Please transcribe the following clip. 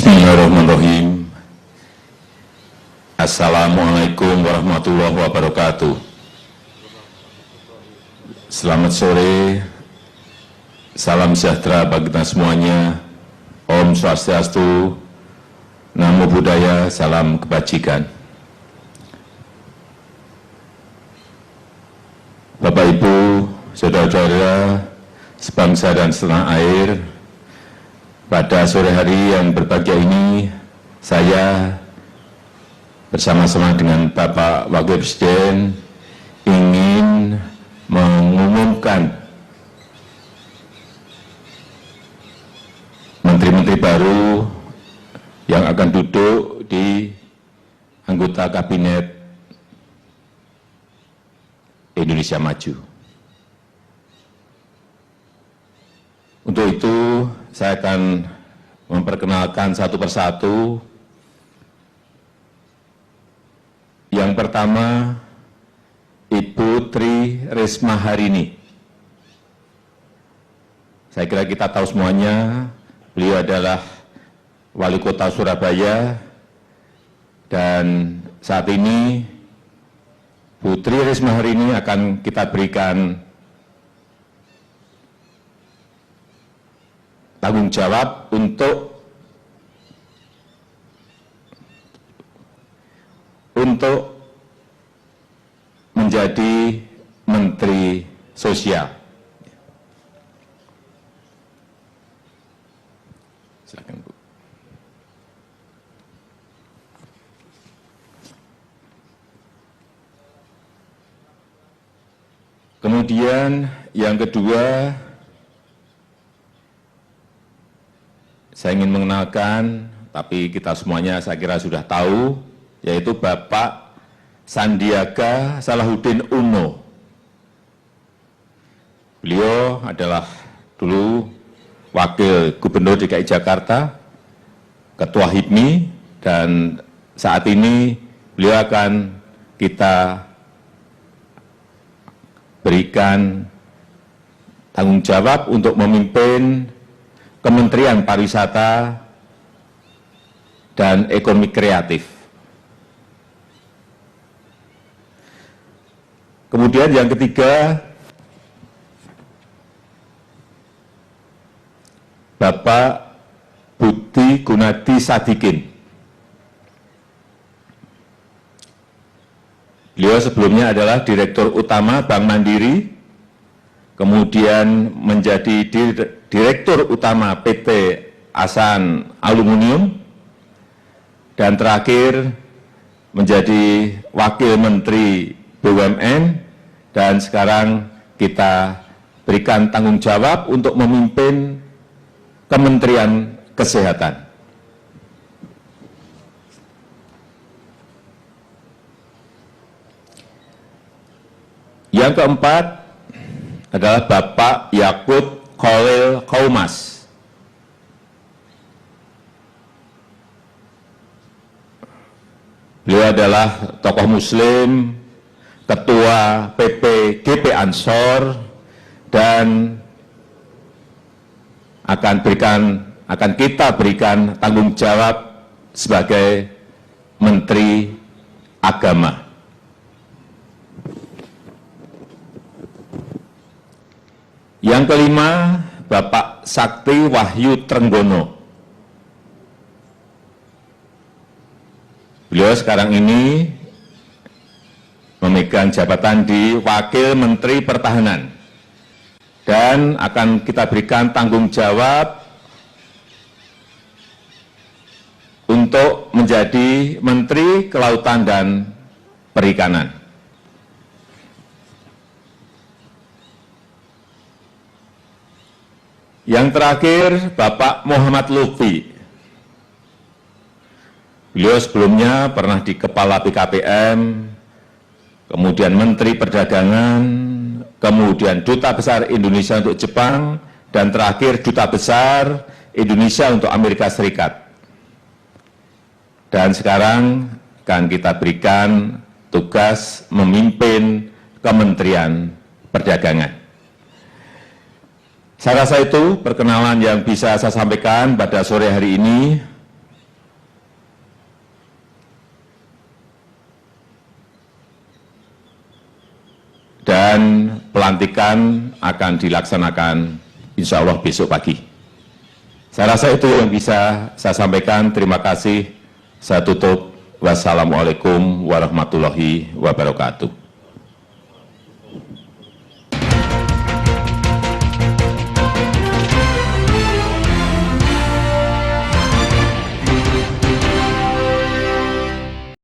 Bismillahirrahmanirrahim. Assalamualaikum warahmatullahi wabarakatuh. Selamat sore, salam sejahtera bagi kita semuanya. Om Swastiastu, Namo Buddhaya, salam kebajikan. Bapak Ibu, saudara-saudara sebangsa dan setanah air, pada sore hari yang berbahagia ini, saya bersama-sama dengan Bapak Wakil Presiden ingin mengumumkan menteri-menteri baru yang akan duduk di anggota Kabinet Indonesia Maju. Untuk itu, saya akan memperkenalkan satu persatu. Yang pertama, Ibu Tri Risma Harini. Saya kira kita tahu semuanya, beliau adalah Wali Kota Surabaya, dan saat ini Bu Tri Risma Harini akan kita berikan tanggung jawab untuk menjadi Menteri Sosial. Silakan, Bu. Kemudian yang kedua, saya ingin mengenalkan, tapi kita semuanya saya kira sudah tahu, yaitu Bapak Sandiaga Salahuddin Uno. Beliau adalah dulu Wakil Gubernur DKI Jakarta, Ketua HIPMI, dan saat ini beliau akan kita berikan tanggung jawab untuk memimpin Kementerian Pariwisata dan Ekonomi Kreatif. Kemudian yang ketiga, Bapak Budi Gunadi Sadikin. Beliau sebelumnya adalah Direktur Utama Bank Mandiri, kemudian menjadi Direktur Utama PT Asan Aluminium, dan terakhir menjadi Wakil Menteri BUMN, dan sekarang kita berikan tanggung jawab untuk memimpin Kementerian Kesehatan. Yang keempat adalah Bapak Yakut Khalil Qaumas. Beliau adalah tokoh Muslim, Ketua PPGP Ansor, dan akan kita berikan tanggung jawab sebagai Menteri Agama. Yang kelima, Bapak Sakti Wahyu Trenggono. Beliau sekarang ini memegang jabatan di Wakil Menteri Pertahanan, dan akan kita berikan tanggung jawab untuk menjadi Menteri Kelautan dan Perikanan. Yang terakhir, Bapak Muhammad Lutfi. Beliau sebelumnya pernah di Kepala BKPM, kemudian Menteri Perdagangan, kemudian Duta Besar Indonesia untuk Jepang, dan terakhir Duta Besar Indonesia untuk Amerika Serikat. Dan sekarang akan kita berikan tugas memimpin Kementerian Perdagangan. Saya rasa itu perkenalan yang bisa saya sampaikan pada sore hari ini. pelantikan akan dilaksanakan insya Allah besok pagi. Saya rasa itu yang bisa saya sampaikan. Terima kasih. Saya tutup. Wassalamualaikum warahmatullahi wabarakatuh.